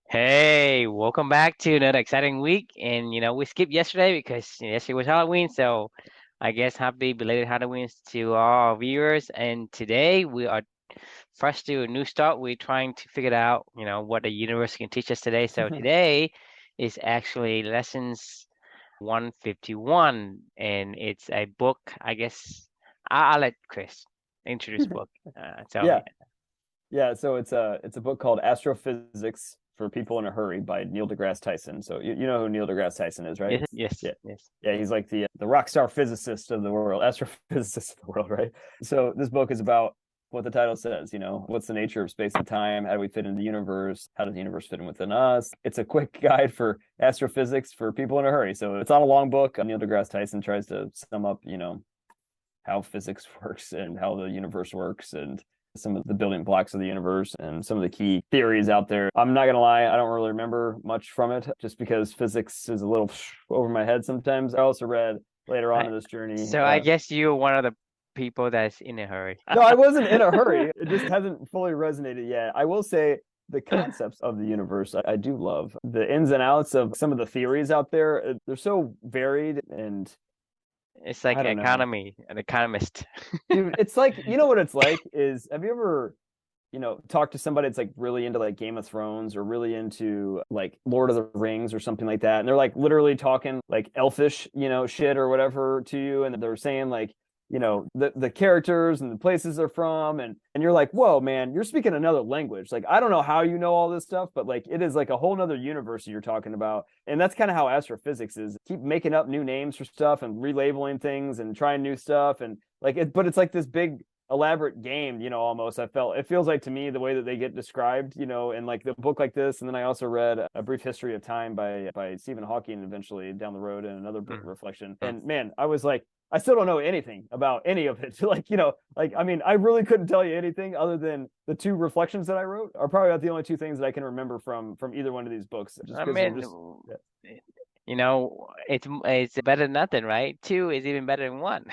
Hey, welcome back to another exciting week. And we skipped yesterday because yesterday was Halloween. So I guess happy belated Halloween to all our viewers. And today we are fresh to a new start. We're trying to figure out, what the universe can teach us today. So today is actually lessons 151, and it's a book. I guess I'll let Chris introduce the book. So Yeah, yeah. So it's a book called Astrophysics for People in a Hurry by Neil deGrasse Tyson. So you know who Neil deGrasse Tyson is, right? yes, yes, Yeah, yes. yeah. He's like the rock star physicist of the world, astrophysicist of the world, right? So this book is about what the title says. What's the nature of space and time? How do we fit in the universe? How does the universe fit in within us? It's a quick guide for astrophysics for people in a hurry. So it's not a long book. Neil deGrasse Tyson tries to sum up, how physics works and how the universe works and some of the building blocks of the universe and some of the key theories out there. I'm not gonna lie, I don't really remember much from it just because physics is a little over my head sometimes. I also read later on I, in this journey. so I guess you're one of the people that's in a hurry. No, I wasn't in a hurry. It just hasn't fully resonated yet. I will say the concepts of the universe I do love. The ins and outs of some of the theories out there, they're so varied and It's like I don't know. an economist. Dude, it's like, you know what it's like is have you ever talk to somebody that's like really into like Game of Thrones or really into like Lord of the Rings or something like that. And they're like literally talking like elfish, shit or whatever to you. And they're saying like, the characters and the places they're from. And you're like, whoa, man, you're speaking another language. Like, I don't know how you know all this stuff, but like it is like a whole nother universe you're talking about. And that's kind of how astrophysics is. Keep making up new names for stuff and relabeling things and trying new stuff. And like it, but it's like this big elaborate game, almost. It feels like to me the way that they get described, in like the book like this. And then I also read A Brief History of Time by Stephen Hawking eventually down the road in another book Mm, reflection. mm. And man, I was like, I still don't know anything about any of it. Like, I mean, I really couldn't tell you anything other than the two reflections that I wrote are probably about the only two things that I can remember from either one of these books, just I because they're mean, just yeah. it's better than nothing, right? Two is even better than one.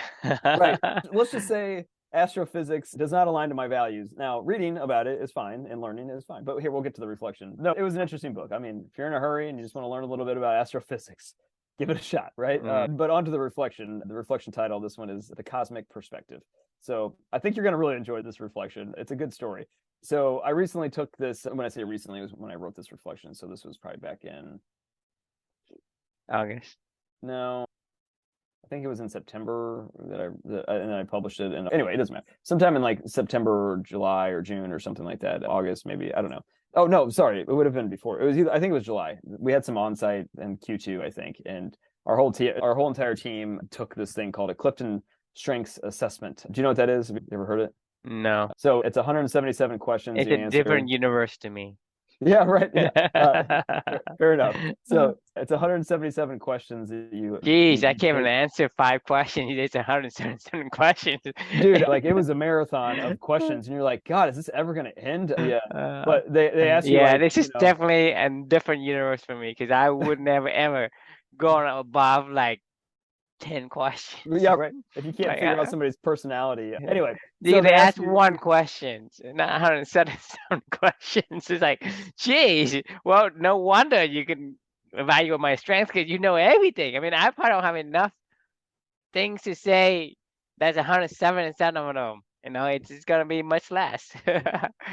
Right. Let's just say astrophysics does not align to my values. Now, reading about it is fine and learning is fine. But here we'll get to the reflection. No, it was an interesting book. I mean, if you're in a hurry and you just want to learn a little bit about astrophysics, give it a shot, right? Mm. But on to the reflection. The reflection title, this one is The Cosmic Perspective. So I think you're going to really enjoy this reflection. It's a good story. So I recently took this, when I say recently, it was when I wrote this reflection. So this was probably back in, August. no, I think it was in September and then I published it. And anyway, it doesn't matter. Sometime in like September or July or June or something like that. August, maybe. I don't know. Oh no, sorry. It would have been before. It was I think it was July. We had some on site in Q2, I think. And our whole entire team took this thing called a Clifton Strengths Assessment. Do you know what that is? Have you ever heard it? No, So it's 177 questions it's you a answer. different universe to me. Yeah, right. Yeah. Fair enough. So it's 177 questions that Jeez, I you can't even take. answer five questions. It's 177 questions. Dude, like it was a marathon of questions, and you're like, God, is this ever gonna end? Yeah. Uh, But they ask you yeah, like, this is definitely a different universe for me because I would never ever go on above like 10 questions, yeah, right. If you can't Like, figure out somebody's personality. Yeah. yeah. Anyway, so They they ask ask you, one question, not 177 questions. It's like, geez, well, no wonder you can evaluate my strengths because you know everything. I mean, I probably don't have enough things to say that's 177 of them. It's gonna be much less.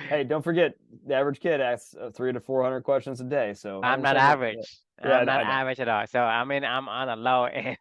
hey, don't forget the average kid asks 300 to 400 questions a day. So I'm not 170. Yeah, average. yeah, I'm not I know. average at all. So I mean, I'm on a low end.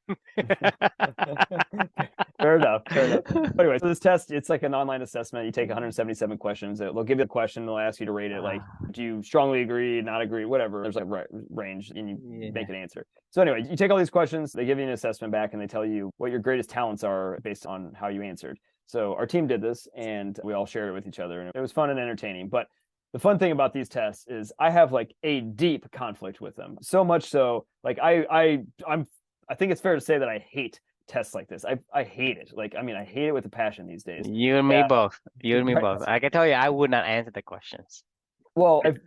Fair enough. Fair enough. Anyway, so this test, it's like an online assessment. You take 177 questions. They'll give you a question. They'll ask you to rate it. Like, do you strongly agree, not agree, whatever. There's like range, and you make Yeah. an answer. So anyway, you take all these questions. They give you an assessment back, and they tell you what your greatest talents are based on how you answered. So our team did this, and we all shared it with each other, and it was fun and entertaining. But the fun thing about these tests is I have like a deep conflict with them. So much so, like I think it's fair to say that I hate tests like this. I hate it. Like, I mean, I hate it with a passion these days. You and me Yeah, both. You and me right. both. I can tell you, I would not answer the questions. Well, If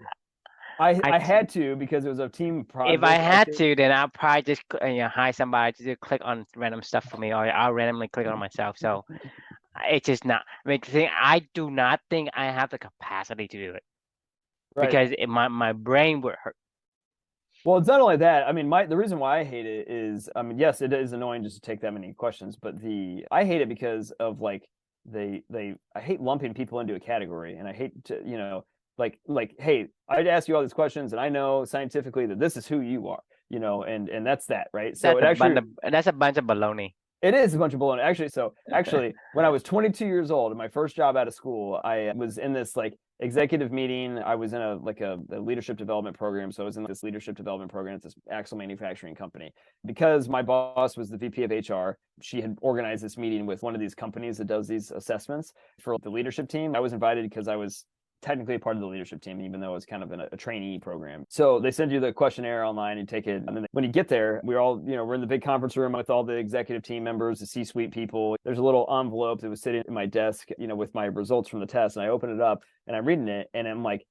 I I had to because it was a team if I project. I had think. to, then I'll probably just hire somebody to just click on random stuff for me, or I'll randomly click on myself. So it's just not. I mean, the thing, I do not think I have the capacity to do it. Right. because my brain would hurt. Well, it's not only that. I mean, the reason why I hate it is, I mean, yes, it is annoying just to take that many questions, but I hate it because of like I hate lumping people into a category, and I hate to, hey, I'd ask you all these questions, and I know scientifically that this is who you are, and that's that, right? So That's a bunch of baloney. it is a bunch of baloney. Actually, when I was 22 years old, in my first job out of school, I was in this like executive meeting. I was in a leadership development program. So I was in this leadership development program at this axle manufacturing company. Because my boss was the VP of HR, she had organized this meeting with one of these companies that does these assessments for the leadership team. I was invited because I was technically a part of the leadership team, even though it's kind of a trainee program. So they send you the questionnaire online, you take it. And then when you get there, we're in the big conference room with all the executive team members, the C-suite people. There's a little envelope that was sitting in my desk, with my results from the test. And I open it up and I'm reading it and I'm like,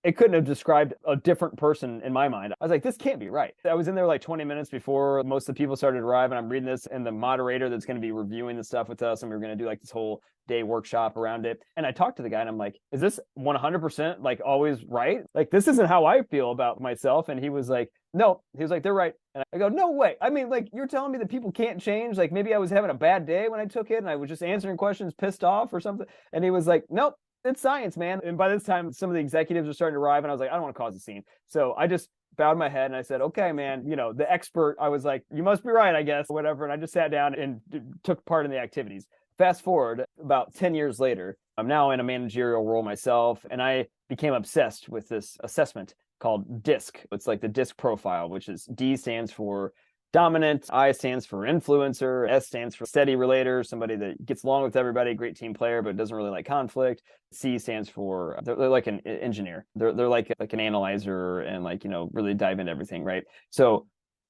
it couldn't have described a different person in my mind. I was like, this can't be right. I was in there like 20 minutes before most of the people started to arrive, and I'm reading this, and the moderator that's going to be reviewing the stuff with us, and we were going to do like this whole day workshop around it. And I talked to the guy, and I'm like, is this 100% like always right? Like, this isn't how I feel about myself. And he was like, no. He was like, they're right. And I go, no way. I mean, like, you're telling me that people can't change? Like, maybe I was having a bad day when I took it, and I was just answering questions pissed off or something. And he was like, nope. It's science, man. And by this time, some of the executives are starting to arrive, and I was like, I don't want to cause a scene. So I just bowed my head and I said, okay, man, the expert, I was like, you must be right, I guess, whatever. And I just sat down and took part in the activities. Fast forward about 10 years later, I'm now in a managerial role myself, and I became obsessed with this assessment called DISC. It's like the DISC profile, which is D stands for dominant, I stands for influencer, S stands for steady relator, somebody that gets along with everybody, great team player, but doesn't really like conflict. C stands for they're like an engineer. They're like an analyzer and really dive into everything, right? So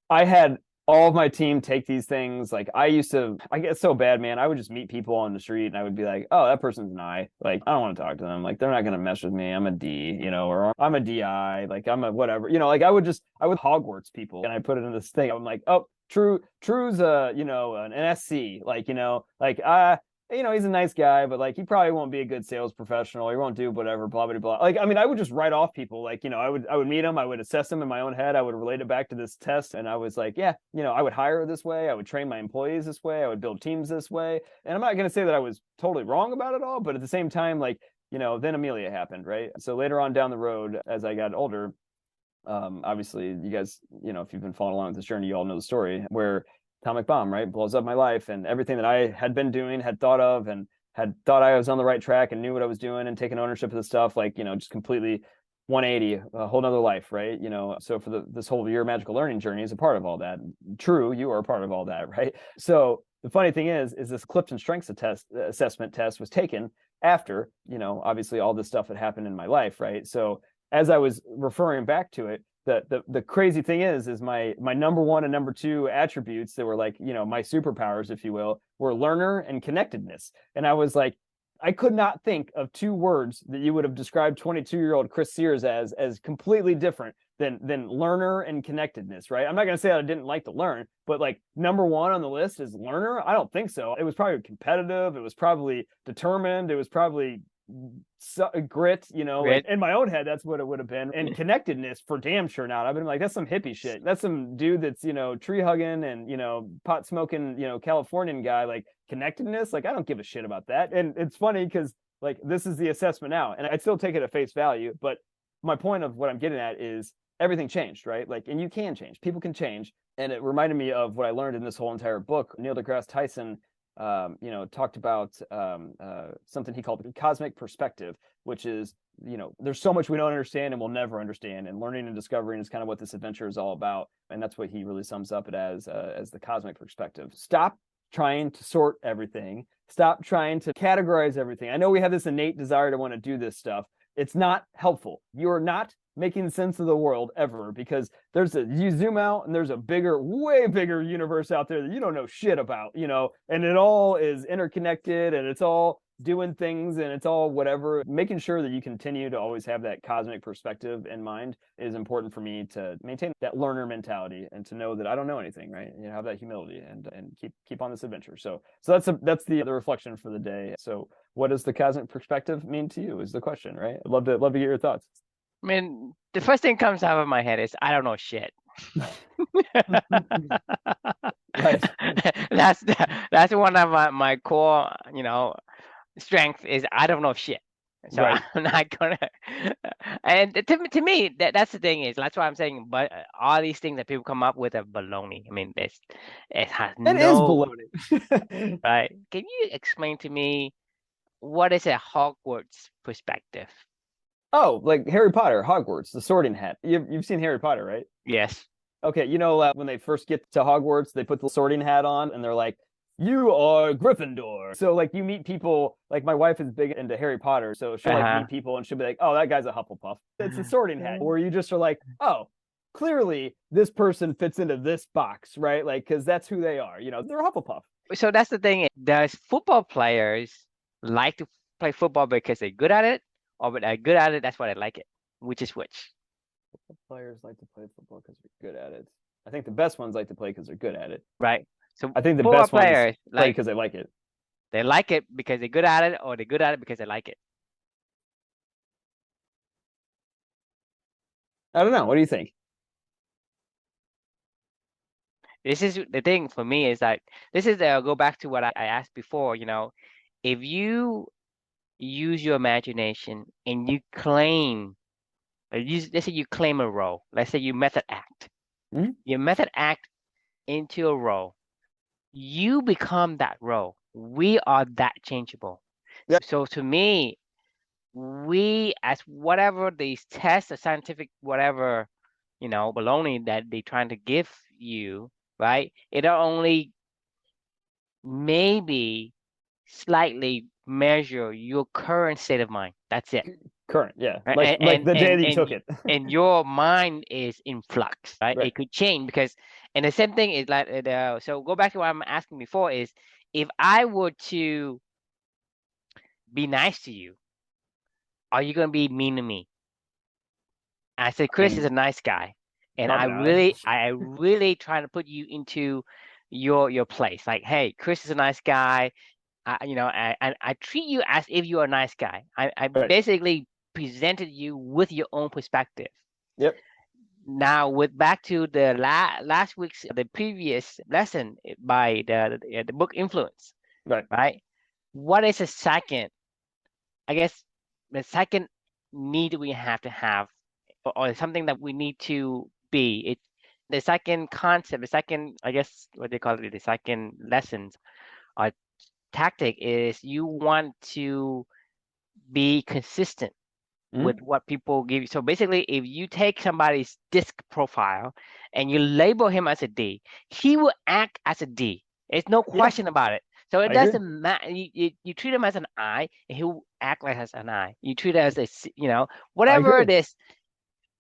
I had all of my team take these things. Like I get so bad, man. I would just meet people on the street and I would be like, oh, that person's an I. Like, I don't want to talk to them. Like, they're not going to mess with me. I'm a D, or I'm a DI. Like, I'm a whatever, like I would Hogwarts people, and I put it in this thing. I'm like, oh, True's an SC. He's a nice guy, but like he probably won't be a good sales professional. He won't do whatever, blah blah blah. Like, I mean, I would just write off people. Like, I would meet them, I would assess them in my own head, I would relate it back to this test, and I was like, yeah, I would hire this way, I would train my employees this way, I would build teams this way. And I'm not going to say that I was totally wrong about it all, but at the same time, like, then Amelia happened, right? So later on down the road, as I got older, obviously you guys, if you've been following along with this journey, you all know the story where atomic bomb, right, blows up my life, and everything that I had been doing, had thought of, and had thought I was on the right track and knew what I was doing and taking ownership of the stuff, like, just completely 180, a whole nother life, right? So for this whole Your Magical Learning journey is a part of all that. True, you are a part of all that, right? So the funny thing is this Clifton strengths assessment test was taken after, obviously all this stuff had happened in my life, right? So as I was referring back to it, the crazy thing is my number one and number two attributes that were like, my superpowers, if you will, were learner and connectedness. And I was like, I could not think of two words that you would have described 22-year-old Chris Sears as completely different than learner and connectedness, right? I'm not going to say that I didn't like to learn, but like number one on the list is learner. I don't think so. It was probably competitive. It was probably determined. It was probably grit, like in my own head, that's what it would have been. And connectedness for damn sure not. I've been like, that's some hippie shit. That's some dude that's, tree hugging and, pot smoking, Californian guy. Like, connectedness, like, I don't give a shit about that. And it's funny because like this is the assessment now, and I still take it at face value. But my point of what I'm getting at is everything changed, right? Like, and you can change, people can change. And it reminded me of what I learned in this whole entire book. Neil deGrasse Tyson talked about something he called cosmic perspective, which is, there's so much we don't understand and we'll never understand. And learning and discovering is kind of what this adventure is all about. And that's what he really sums up it as the cosmic perspective. Stop trying to sort everything. Stop trying to categorize everything. I know we have this innate desire to want to do this stuff. It's not helpful. You're not making sense of the world ever, because you zoom out and there's a way bigger universe out there that you don't know shit about, and it all is interconnected and it's all doing things and it's all whatever. Making sure that you continue to always have that cosmic perspective in mind is important for me to maintain that learner mentality and to know that I don't know anything, right? Have that humility and keep on this adventure. So that's the reflection for the day. So what does the cosmic perspective mean to you is the question, right? I'd love to get your thoughts. I mean, the first thing comes out of my head is I don't know shit. Right. That's that's one of my core, strength is I don't know shit. So Right. I'm not gonna. And to me, that's the thing is that's why I'm saying. But all these things that people come up with are baloney. I mean, it has It is no baloney. right. Can you explain to me what is a Hogwarts perspective? Oh, like Harry Potter, Hogwarts, the Sorting Hat. You've seen Harry Potter, right? Yes. Okay, when they first get to Hogwarts, they put the Sorting Hat on, and they're like, "You are Gryffindor." So like you meet people. Like my wife is big into Harry Potter, so she'll like Uh meet people, and she'll be like, "Oh, that guy's a Hufflepuff." It's a Sorting Hat, huh. where you just are like, "Oh, clearly this person fits into this box, right?" Like because that's who they are. They're a Hufflepuff. So that's the thing. Does football players like to play football because they're good at it, or but they're good at it, that's why they like it? Which is which, Players like to play football because they're good at it. I think the best ones like to play because they're good at it. right? So I think the football best ones players play like because they like it. they like it because they're good at it, or they're good at it because they like it. I don't know. What do you think? This is the thing for me is that this is go back to what I asked before. If you use your imagination and you claim, let's say you claim a role, let's say you method act, Hmm. you method act into a role, you become that role. We are that changeable. Yeah. So to me, we as whatever these tests or scientific whatever, baloney that they trying to give you, right? It only maybe slightly measure your current state of mind. That's it. Current. Yeah. Right? Like the day that you took it. And your mind is in flux, right? Right. It could change because, and the same thing is like so go back to what I'm asking before is if I were to be nice to you, are you gonna be mean to me? I said I Chris is a mean, nice guy, and probably not. I really trying to put you into your place. Like, hey, Chris is a nice guy. I treat you as if you're a nice guy. I Right. basically presented you with your own perspective. Yep. Now, with back to the last week's the previous lesson by the book Influence, Right. right? What is a second? I guess the second need we have to have, or something that we need to be. It the second concept, the second I guess what they call it, the second lessons or tactic is you want to be consistent Hmm. with what people give you. So basically, if you take somebody's disc profile and you label him as a D, he will act as a D. There's no Yeah. question about it. So it I agree. doesn't matter. You treat him as an I, and he'll act like as an I. You treat it as a I whatever it agree. is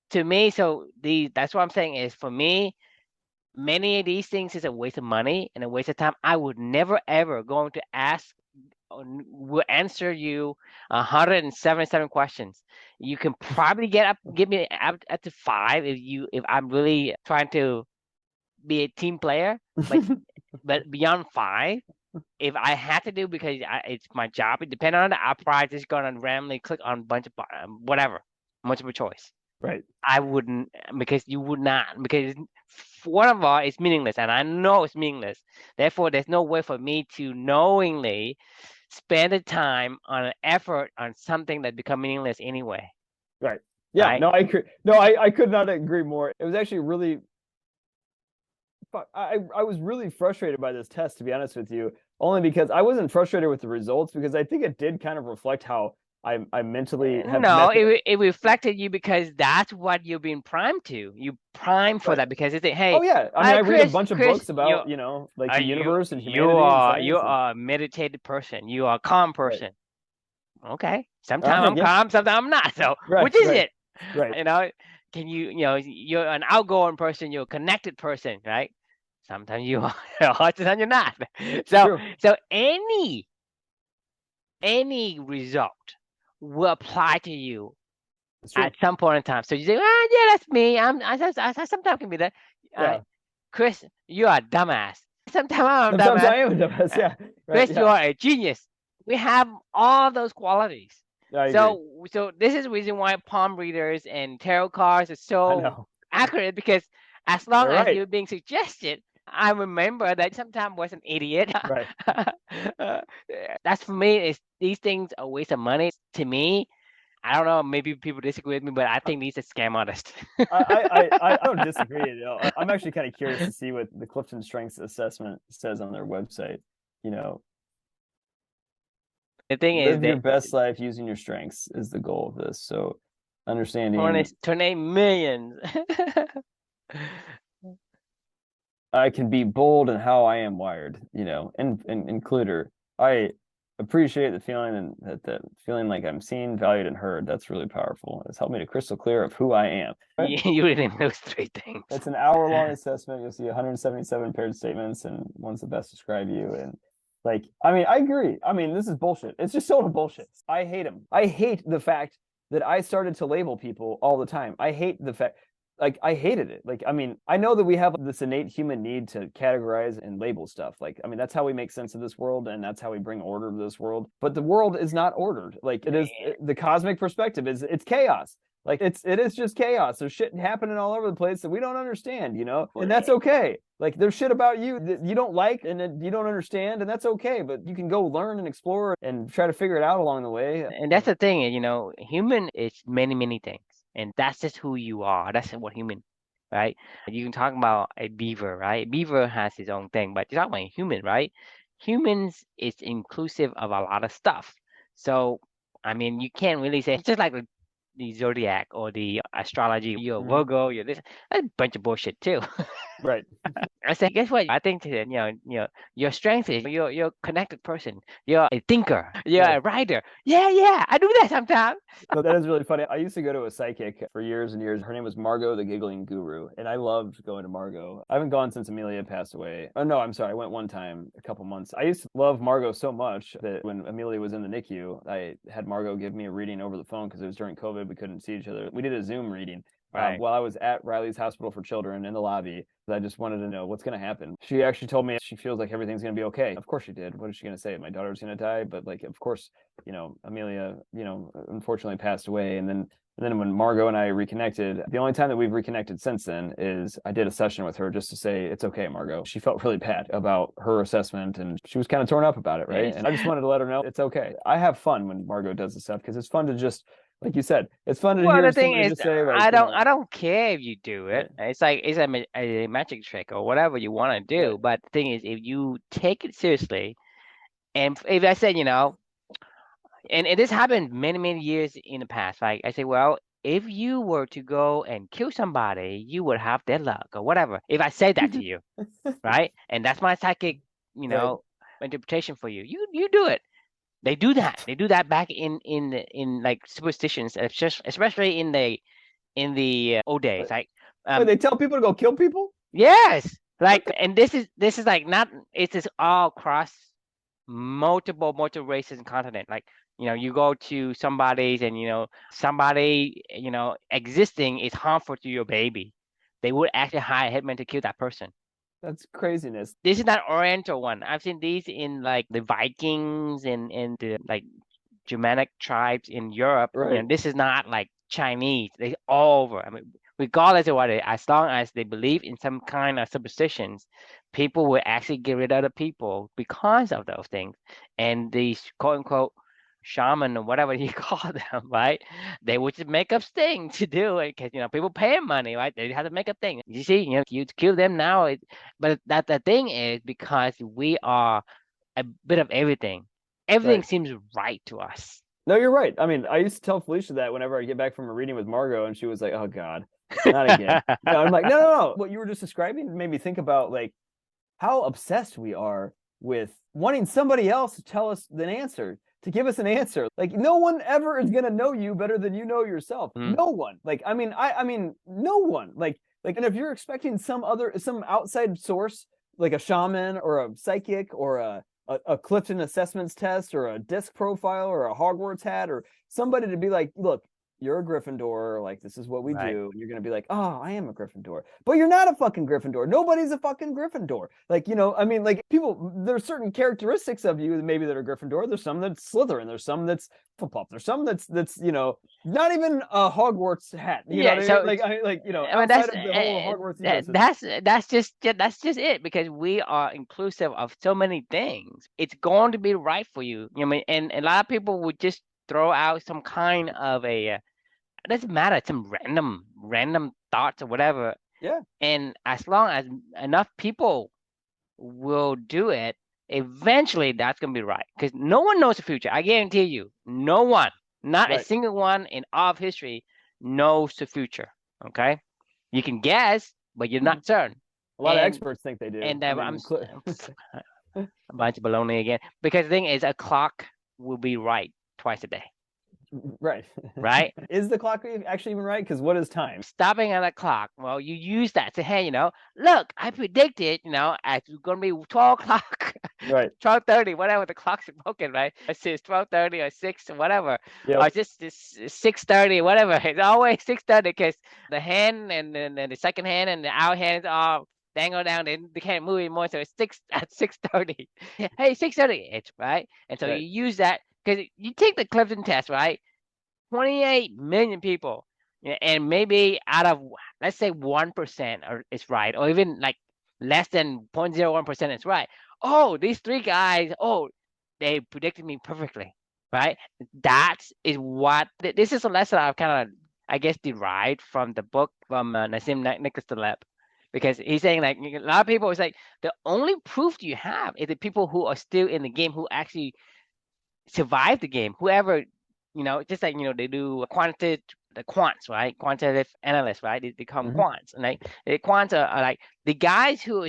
to me. So that's what I'm saying is for me, many of these things is a waste of money and a waste of time. I would never ever going to ask will answer you 177 questions. You can probably give me up to five if I'm really trying to be a team player. But beyond five, if I had to do because it's my job, it depends on it. I'll probably just gonna randomly click on a bunch of whatever multiple choice. Right. I wouldn't because you would not because one of all is meaningless and I know it's meaningless. Therefore, there's no way for me to knowingly spend the time on an effort on something that become meaningless anyway, Right. Yeah. right? No, I agree. No, I could not agree more. It was actually really I was really frustrated by this test, to be honest with you, only because I wasn't frustrated with the results because I think it did kind of reflect how I mentally have No, method. it reflected you because that's what you're being primed to. You prime for Right. that because it's hey, Oh yeah. I mean, hi I read a Chris, bunch of books you about, like the you universe and humanity and you science and are a meditated person. You are a calm right. person. Okay. Sometimes I'm Yeah. calm, sometimes I'm not. So Right, which is right, it? right. You know, can you're an outgoing person, you're a connected person, right? Sometimes you are, sometimes you're not. So True. so any result will apply to you It's true. at some point in time. So you say, yeah, that's me. I sometimes can be that. Uh, Yeah. Chris, you are a dumbass. Sometimes I'm a Sometimes I dumbass. am the best. Uh, Yeah. Right. Chris, you Yeah. are a genius. We have all those qualities. I agree. So this is the reason why palm readers and tarot cards are I so know. accurate, because as long They're as right. you're being suggested, I remember that sometimes was an idiot. Right. Uh, that's for me. Is these things a waste of money to me? I don't know. Maybe people disagree with me, but I think these are scam artists. I don't disagree. I'm actually kind of curious to see what the Clifton Strengths Assessment says on their website. You know, The thing is live your that best life using your strengths is the goal of this. So, understanding 28 millions. I can be bold in how I am wired. And includer. I appreciate the feeling and that feeling like I'm seen, valued, and heard. That's really powerful. It's helped me to crystal clear of who I am. Right? You didn't those three things. It's an hour-long assessment. You'll see 177 paired statements, and one's the best describe you. And I agree. This is bullshit. It's just total bullshit. I hate them. I hate the fact that I started to label people all the time. I hate the fact, I hated it. I know that we have this innate human need to categorize and label stuff. That's how we make sense of this world, and that's how we bring order to this world. But the world is not ordered. The cosmic perspective it's chaos. It is just chaos. There's shit happening all over the place that we don't understand, and that's okay. There's shit about you that you don't like and that you don't understand, and that's okay. But you can go learn and explore and try to figure it out along the way. And that's the thing, human is many, many things. And that's just who you are. That's what human, right? You can talk about a beaver, right? Beaver has his own thing, but you're talking about a human, right? Humans is inclusive of a lot of stuff. So, you can't really say, it's just like the zodiac or the astrology. You're a Virgo, you're this. That's a bunch of bullshit too. Right. I said, guess what? I think that, your strength is you're a connected person. You're a thinker. You're Right. a writer. Yeah, I do that sometimes. No, that is really funny. I used to go to a psychic for years and years. Her name was Margot the Giggling Guru, and I loved going to Margot. I haven't gone since Amelia passed away. Oh no, I'm sorry. I went one time, a couple months. I used to love Margot so much that when Amelia was in the NICU, I had Margot give me a reading over the phone because it was during COVID. We couldn't see each other. We did a Zoom reading. Right. While I was at Riley's Hospital for Children in the lobby. I just wanted to know what's going to happen. She actually told me she feels like everything's going to be okay. Of course she did. What is she going to say? My daughter's going to die? But of course, Amelia, unfortunately passed away. And then when Margot and I reconnected, the only time that we've reconnected since then is I did a session with her just to say, it's okay, Margot. She felt really bad about her assessment and she was kind of torn up about it, right? And I just wanted to let her know it's okay. I have fun when Margot does this stuff because it's fun to just, like you said, it's fun to hear the thing somebody is, just say, I don't care if you do it. Right. It's like it's a magic trick or whatever you want to do. Right. But the thing is, if you take it seriously, and if I said, and this happened many, many years in the past. Like I say, well, if you were to go and kill somebody, you would have their luck or whatever. If I say that to you, right? And that's my psychic, interpretation for you. You do it. They do that. They do that back in like superstitions, especially in the old days. Like they tell people to go kill people. Yes, and this is like not. It's just all across multiple races and continent. Like you go to somebody's and somebody existing is harmful to your baby. They would actually hire a hitman to kill that person. That's craziness. This is not Oriental one. I've seen these in like the Vikings and the like Germanic tribes in Europe. Right. This is not like Chinese. They all over. Regardless of what as long as they believe in some kind of superstitions, people will actually get rid of the people because of those things. And these quote unquote shaman or whatever you call them, right? They would just make up things to do it because people pay them money, right? They have to make up things. You see, you kill them now. But that the thing is because we are a bit of everything. Everything seems right to us. No, you're right. I used to tell Felicia that whenever I get back from a reading with Margot, and she was like, "Oh God, not again." I'm like, no. What you were just describing made me think about how obsessed we are with wanting somebody else to tell us an answer, to give us an answer. No one ever is gonna know you better than you know yourself. No one. No one. And if you're expecting some outside source, like a shaman or a psychic or a Clifton assessments test or a disc profile or a Hogwarts hat or somebody to be like, look, you're a Gryffindor, like this is what we Right. do. And you're gonna be like, oh, I am a Gryffindor. But you're not a fucking Gryffindor. Nobody's a fucking Gryffindor. Like, I mean, like people, there's certain characteristics of you maybe that are Gryffindor. There's some that's Slytherin. There's some that's Hufflepuff. There's some that's not even a Hogwarts hat. You know Yeah, what I mean? so I mean Outside of the whole Hogwarts ecosystem. that's just it, because we are inclusive of so many things. It's going to be right for you. You know what I mean? And a lot of people would just throw out some kind of a it doesn't matter, some random thoughts or whatever. Yeah. And as long as enough people will do it, eventually that's gonna be right. Because no one knows the future. I guarantee you, no one, not a Right. single one in all of history knows the future. Okay, you can guess, but you're not certain. A lot of And experts think they do. and I I'm mean, a bunch of baloney again. Because the thing is, a clock will be right twice a day, right. right? Is the clock actually even right? Because what is time? Stopping at a clock. Well, you use that to, hey, look, I predicted, it's going to be 12 o'clock, Right. 12:30, whatever the clock's broken, right? It says 12:30 or 6 or whatever, Yep. or just 6:30, whatever. It's always 6:30 because the hand and then the second hand and the out hands are dangle down. They can't move anymore, so it's 6:30. Hey, 6:30, it's right. And so Right. you use that because you take the Clifton test, right? 28 million people, and maybe out of, let's say, 1% is right, or even like less than 0.01% is right. Oh, these three guys, oh, they predicted me perfectly, right? That is what this is a lesson I've kind of, I guess, derived from the book from Nassim Nicholas Taleb, because he's saying like a lot of people is like the only proof you have is the people who are still in the game, who actually survive the game. Whoever, just like they do a quantitative, the quants, right? Quantitative analysts, right? They become Mm-hmm. quants, and like the quants are like the guys who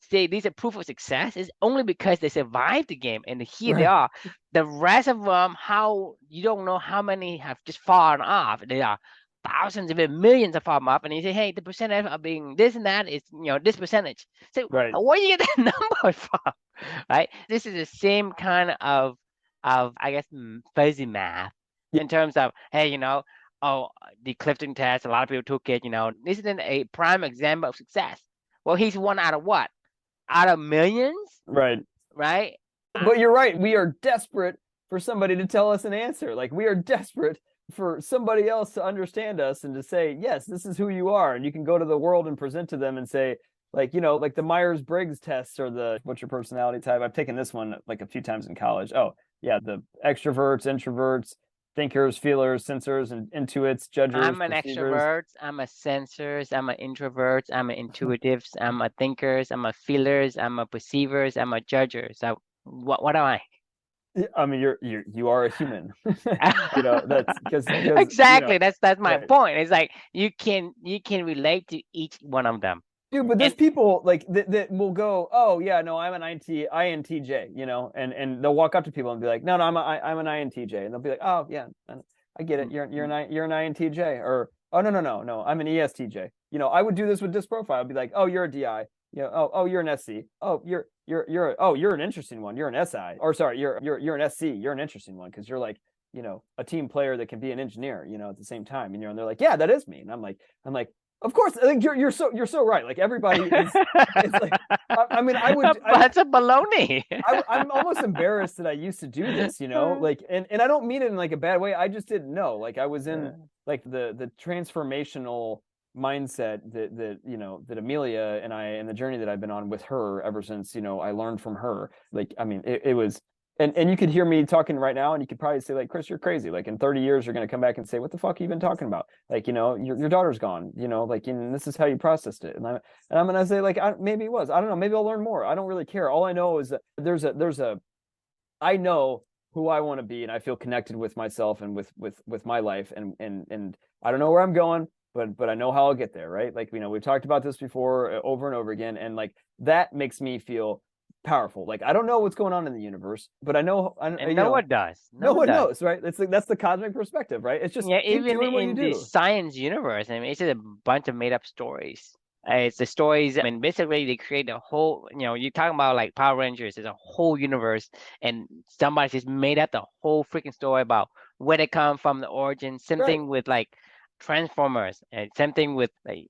say these are proof of success is only because they survived the game, and here they Right. are. The rest of them, how you don't know how many have just fallen off. They are thousands, even millions have fallen off, and you say, hey, the percentage of being this and that is this percentage. So Right. where do you get that number from, right? This is the same kind of I guess fuzzy math Yeah. in terms of, hey, oh, the Clifton test, a lot of people took it. This isn't a prime example of success. Well, he's one out of what? Out of millions, Right. right? But you're right. We are desperate for somebody to tell us an answer. Like we are desperate for somebody else to understand us and to say, yes, this is who you are. And you can go to the world and present to them and say, like, like the Myers-Briggs tests, or the what's your personality type. I've taken this one like a few times in college. Oh, yeah, the extroverts, introverts, thinkers, feelers, sensors, and intuits, judgers, I'm an perceivers. extrovert. I'm a sensors. I'm an introvert. I'm an intuitives. I'm a thinkers. I'm a feelers. I'm a perceivers. I'm a judger. So what am I? I mean, you are a human. That's because Exactly. That's my right. point. It's like you can relate to each one of them. Dude, but there's And people like that will go, oh yeah, no, I'm an INTJ, and they'll walk up to people and be like, no, no, I'm an INTJ, and they'll be like, oh yeah, I get it, you're an INTJ, or oh no, no, no, no, I'm an ESTJ. I would do this with this profile. I'd be like, oh, you're a DI, oh, you're an SC, oh, you're an interesting one, you're an SI, or sorry, you're an SC, you're an interesting one because you're like, a team player that can be an engineer, at the same time, and they're like, yeah, that is me, and I'm like, of course, I think you're so right. Like everybody is, it's like, I mean, That's a baloney. I'm almost embarrassed that I used to do this, like, and I don't mean it in like a bad way. I just didn't know. Like I was in like the transformational mindset that Amelia and I, and the journey that I've been on with her ever since, I learned from her. Like, I mean, it was. And you could hear me talking right now, and you could probably say, like, Chris, you're crazy. Like in 30 years, you're going to come back and say, what the fuck have you been talking about? Like, your daughter's gone, like, and this is how you processed it. And I'm going to say, like, maybe it was, I don't know. Maybe I'll learn more. I don't really care. All I know is that I know who I want to be, and I feel connected with myself and with my life. And I don't know where I'm going, but I know how I'll get there. Right. Like, we've talked about this before over and over again. And like, that makes me feel powerful. Like I don't know what's going on in the universe, but I know, And no one does. no No one one does. knows, right? It's like that's the cosmic perspective, right? It's just Yeah, keep even doing what you in the do. science universe, I mean, it's just a bunch of made up stories. It's the stories. I mean, basically, they create a whole. You're talking about like Power Rangers. There's a whole universe, and somebody just made up the whole freaking story about where they come from, the origin. Same Right. thing with like Transformers, and same thing with like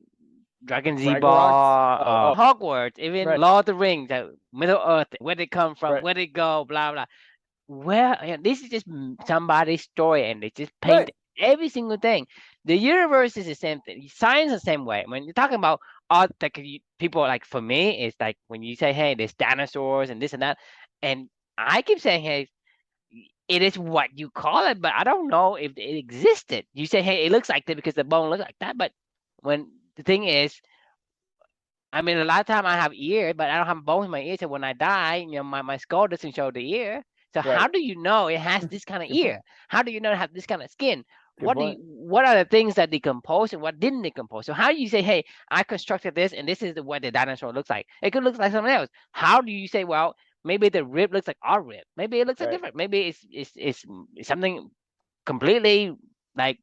Dragon Z Fraggle Rocks. Ball, Oh, Hogwarts, even right. Lord of the Rings, Middle Earth, where they come from, Right. where they go, blah blah. Well, this is just somebody's story, and they just paint Right. every single thing. The universe is the same thing. Science is the same way. When you're talking about art, like people like for me, it's like when you say, "Hey, there's dinosaurs and this and that," and I keep saying, "Hey, it is what you call it," but I don't know if it existed. You say, "Hey, it looks like that because the bone looks like that," but when the thing is, I mean, a lot of time I have ear, but I don't have bones in my ear. So when I die, my skull doesn't show the ear. So Right. how do you know it has this kind of Good point. ear? How do you know it has this kind of skin? Good point. What are the things that decompose and what didn't decompose? So how do you say, hey, I constructed this and this is what the dinosaur looks like? It could look like something else. How do you say, well, maybe the rib looks like our rib? Maybe it looks like Right. different. Maybe it's something completely like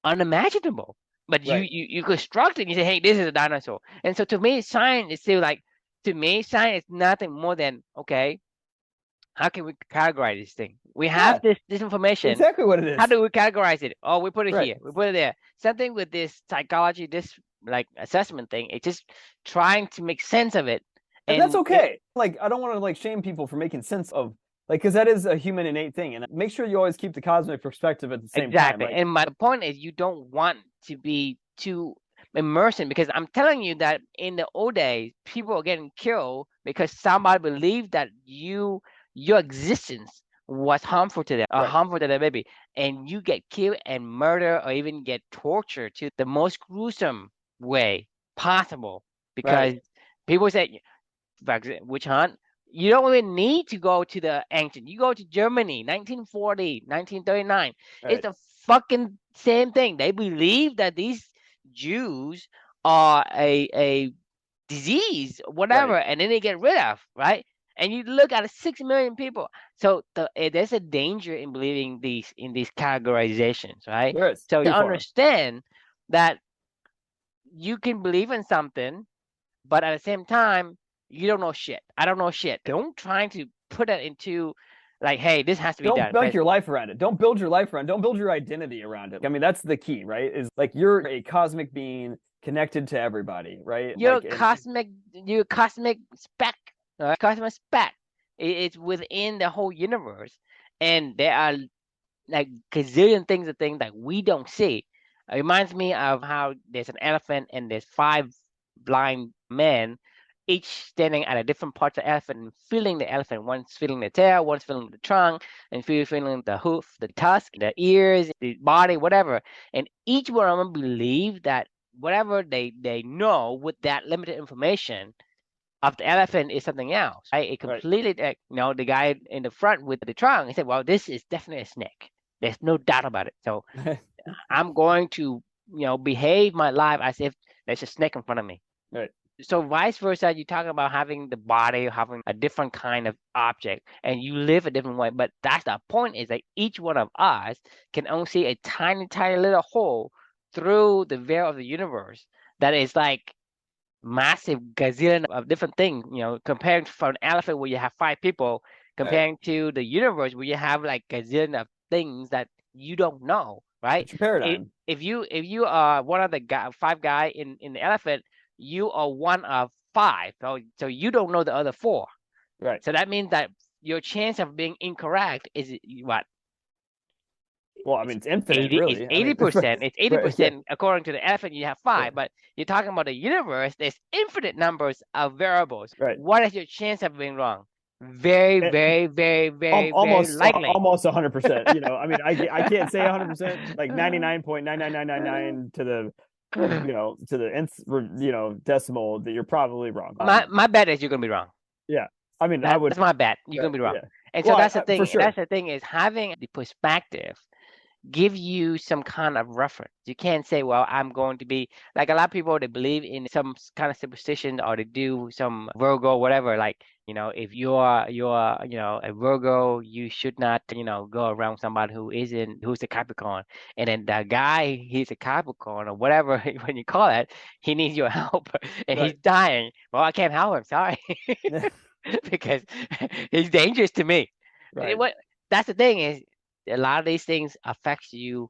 unimaginable. But Right. you construct it and you say, hey, this is a dinosaur. And so to me, science is still like, to me, science is nothing more than, okay, how can we categorize this thing? We have Yeah. this information. Exactly what it How is. do we categorize it? Oh, we put it Right. here, we put it there. Something with this psychology, this like assessment thing, it's just trying to make sense of it. And that's And okay. Like, I don't want to like shame people for making sense of like, because that is a human innate thing. And make sure you always keep the cosmic perspective at the same time. exactly. Like, And my point is, you don't want to be too immersing because I'm telling you that in the old days, people are getting killed because somebody believed that your existence was harmful to them or right. harmful to their baby, and you get killed and murdered or even get tortured to the most gruesome way possible because Right. people say, witch hunt. You don't even need to go to the ancient. You go to Germany, 1940, 1939. It's Right. the fucking same thing. They believe that these Jews are a disease, whatever, Right. and then they get rid of, right? And you look at 6 million people. So there's a danger in believing these categorizations, right? There is So to too far. understand that you can believe in something but at the same time, you don't know shit. I don't know shit. Don't try to put it into like, hey, this has to be Don't done. bank Because your life around it. Don't build your life around it. Don't build your identity around it. I mean, that's the key, right? Is like you're a cosmic being connected to everybody, right? you're Like, you're a cosmic speck, cosmic speck. It's within the whole universe, and there are like gazillion things of things that we don't see. It reminds me of how there's an elephant and there's five blind men, each standing at a different part of the elephant and feeling the elephant. One's feeling the tail, one's feeling the trunk, and feeling the hoof, the tusk, the ears, the body, whatever. And each one of them believe that whatever they know with that limited information of the elephant is something else. Right? It right. completely, the guy in the front with the trunk, he said, well, this is definitely a snake. There's no doubt about it. So I'm going to, behave my life as if there's a snake in front of me. Right. So vice versa, you talk about having the body, having a different kind of object, and you live a different way. But that's the point is that each one of us can only see a tiny, tiny little hole through the veil of the universe that is like massive gazillion of different things, comparing for an elephant where you have five people, Right. comparing to the universe where you have like gazillion of things that you don't know, right? It's your paradigm. If you are one of the five guy in the elephant, you are one of five. So you don't know the other four. Right. So that means that your chance of being incorrect is what? Well, I It's mean, it's infinite, 80, it's really. I mean, 80%. It's right. Yeah. 80% according to the elephant, you have Right. five, but you're talking about the universe, there's infinite numbers of variables. Right. What is your chance of being wrong? Very, It, very, very, very, very likely. almost 100%. I mean, I can't say 100%, like 99.99999 to the to the nth decimal that you're probably wrong. My bet is you're gonna be wrong. Yeah. I mean, I would. That's my bet. You're gonna be wrong. Yeah. And so Well, that's the for thing. sure. That's the thing is having the perspective give you some kind of reference. You can't say, well, I'm going to be like a lot of people they believe in some kind of superstition or they do some Virgo, whatever. Like, if you're a Virgo, you should not, go around somebody who's a Capricorn. And then the guy, he's a Capricorn or whatever when you call it, he needs your help and he's Right. dying. Well, I can't help him, sorry. Because he's dangerous to me. Right. What that's the thing is a lot of these things affects you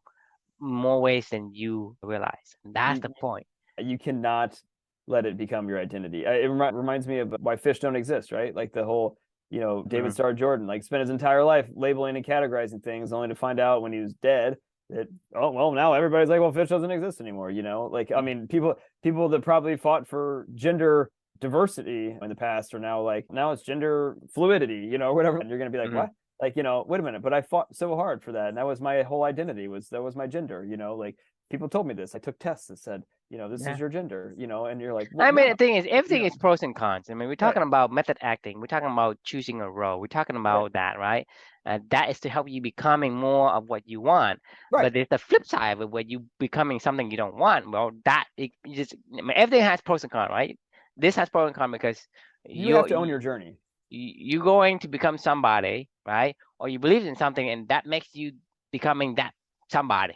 more ways than you realize. And that's You the point. you cannot let it become your identity. It reminds me of why fish don't exist, right? Like the whole, David Mm. Starr Jordan, like spent his entire life labeling and categorizing things, only to find out when he was dead that, oh well, now everybody's like, well, fish doesn't exist anymore. Like, I mean, people that probably fought for gender diversity in the past are now like, now it's gender fluidity, whatever. And you're gonna be like, Mm. what? Like, wait a minute, but I fought so hard for that, and that was my whole identity, that was my gender. Like people told me this. I took tests that said, this is Yeah. your gender, and you're like, well, I mean, no, the thing is, you everything know, is pros and cons. I mean, we're right, talking about method acting. We're talking about choosing a role. We're talking right, about that, right? That is to help you becoming more of what you want. right. But there's the flip side of it where you becoming something you don't want. Well, you just, I mean, everything has pros and cons, right? This has pros and cons because You have you're to own your journey. you're going to become somebody, right? Or you believe in something, and that makes you becoming that somebody.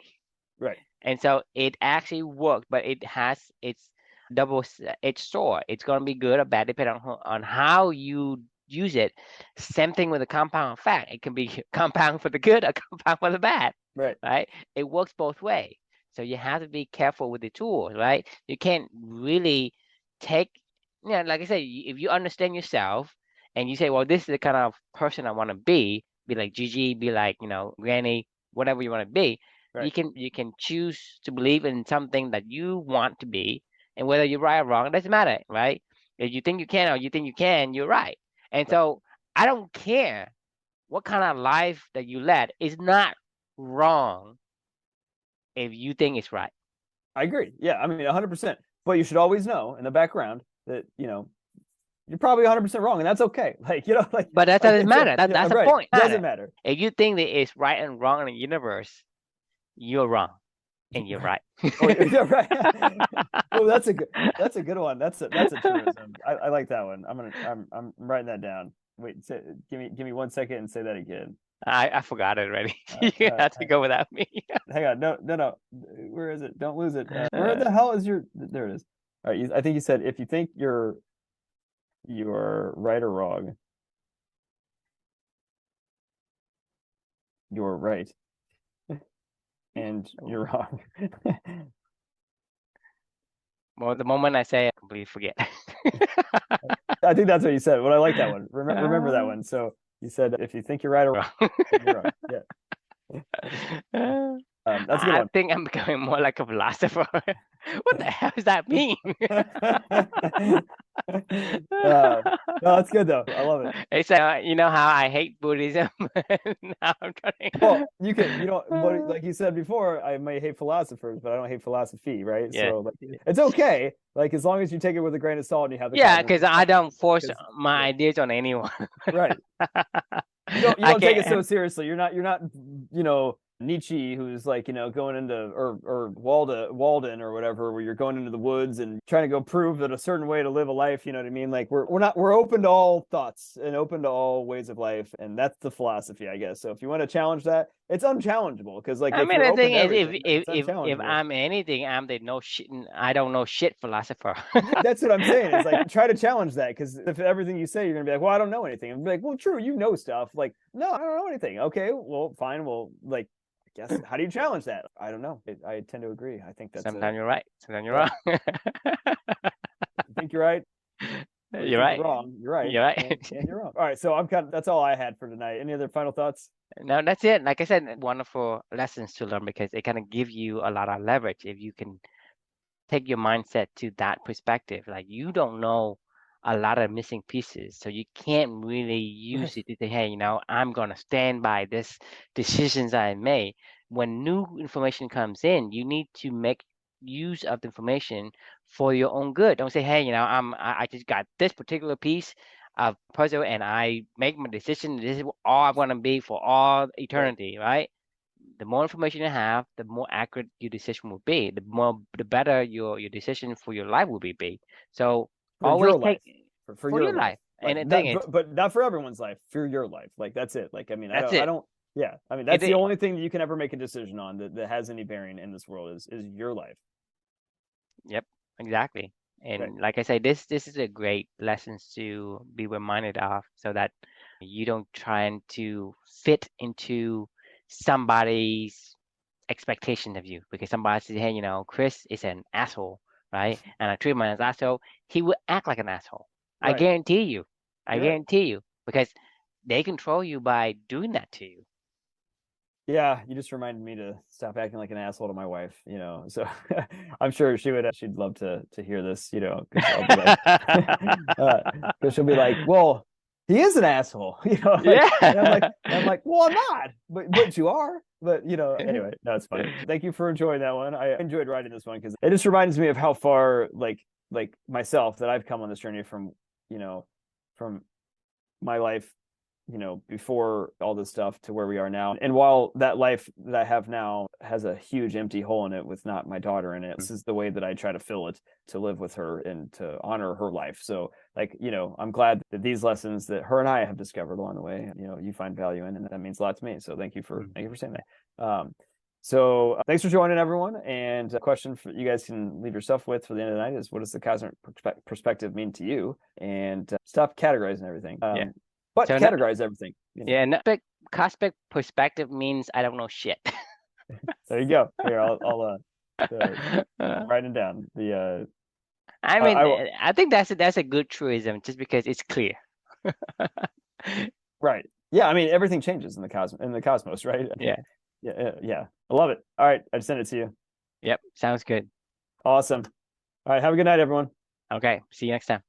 Right, And so it actually worked, but it has its double-edged sword. It's going to be good or bad depending on how you use it. Same thing with a compound effect. It can be compound for the good or compound for the bad, right, right? It works both ways. So you have to be careful with the tools, right? You can't really take, like I said, if you understand yourself and you say, well, this is the kind of person I want to be like Gigi, be like, Granny, whatever you want to be, right, you can choose to believe in something that you want to be, and whether you're right or wrong, it doesn't matter, right? If you think you can or you think you can, you're right. And right. so I don't care what kind of life that you led. It's not wrong if you think it's right. I agree. Yeah, I mean, 100%. But you should always know in the background that, you're probably 100% wrong, and that's okay. Like, But that like doesn't it's matter. yeah, That's the right. point. Doesn't Matter. matter. If you think that it's right and wrong in the universe, you're wrong and you're Right. right. Oh, yeah, right. Oh, that's a good one. That's a truism. I like that one. I'm writing that down. Wait, give me 1 second and say that again. I forgot it already. You have to go without me. Hang on. No, no, no. Where is it? Don't lose it. Where the hell is your? There it is. All right. I think you said if you think you're right or wrong, you're right, and you're wrong. Well, the moment I say it, I completely forget. I think that's what you said. But I like that one. Remember that Uh, one. So you said if you think you're right or wrong, you're wrong. Yeah. That's a good I one. think I'm becoming more like a philosopher. What the hell does that mean? No, that's good though. I love it. It's you know how I hate Buddhism. Now I'm Well, trying. but like you said before, I may hate philosophers, but I don't hate philosophy, right? Yeah. So like, it's okay, like as long as you take it with a grain of salt and you have the Yeah, cognitive because I dissent. don't force Because my yeah, ideas on anyone. right. You I don't take it so can't. seriously. You're not Nietzsche, who's like going into or Walden or whatever, where you're going into the woods and trying to go prove that a certain way to live a life. You know what I mean? Like we're open to all thoughts and open to all ways of life, and that's the philosophy, I guess. So if you want to challenge that, it's unchallengeable because like I if mean, you're the open thing to is, everything, it's if unchallengeable. I'm anything, I'm the no shit, I don't know shit philosopher. That's what I'm saying. Is like try to challenge that because if everything you say, you're gonna be like, well, I don't know anything. And be like, well, true, you know stuff. Like, no, I don't know anything. Okay, well, fine. Well, like, I guess how do you challenge that? I don't know. I tend to agree. I think that's Sometimes you're right, sometimes you're yeah. wrong. If you think you're right, or you You're think you're right. wrong, you're right, You're right. and you're wrong. All right, so I'm kind of that's all I had for tonight. Any other final thoughts? No, that's it. Like I said, wonderful lessons to learn because it kind of give you a lot of leverage if you can take your mindset to that perspective. Like you don't know a lot of missing pieces, so you can't really use Right. it to say, hey, I'm gonna stand by this decisions I made. When new information comes in, you need to make use of the information for your own good. Don't say, hey, I just got this particular piece of puzzle and I make my decision. This is all I'm gonna be for all Right. eternity, right? The more information you have, the more accurate your decision will be. The better your decision for your life will be. So For always your take life. For for your your life. life. And Right. the thing Not, is, but not for everyone's life. For your life. Like that's it. Like I mean, that's I it. don't. Yeah. I mean, It, that's the it only thing that you can ever make a decision on that has any bearing in this world is your life. Yep, exactly. Right. And like I say, this is a great lessons to be reminded of, so that you don't try and to fit into somebody's expectation of you. Because somebody says, hey, Chris is an asshole, right? And I treat him as an asshole, he will act like an asshole. I Right. guarantee you. I You're right. guarantee you. Because they control you by doing that to you. Yeah, you just reminded me to stop acting like an asshole to my wife, So I'm sure she'd love to hear this, because I'll be like, because she'll be like, well, he is an asshole, and Yeah. I'm like, well, I'm not, but you are. But anyway, that's fine. Thank you for enjoying that one. I enjoyed writing this one because it just reminds me of how far, like myself, that I've come on this journey from, from my life, before all this stuff to where we are now. And while that life that I have now has a huge empty hole in it with not my daughter in it, this is the way that I try to fill it, to live with her and to honor her life. So I'm glad that these lessons that her and I have discovered along the way, you find value in, and that means a lot to me. So thank you for saying that. So thanks for joining, everyone. And a question for you guys can leave yourself with for the end of the night is, what does the cosmic perspective mean to you? And stop categorizing everything. Yeah. But So categorize everything. yeah, cosmic perspective means I don't know shit. There you go. Here, I'll write it down. I mean, I think that's a good truism, just because it's clear. Right. Yeah. I mean, everything changes in the cosmos, right? Yeah. Yeah. I love it. All right, I sent it to you. Yep. Sounds good. Awesome. All right. Have a good night, everyone. Okay. See you next time.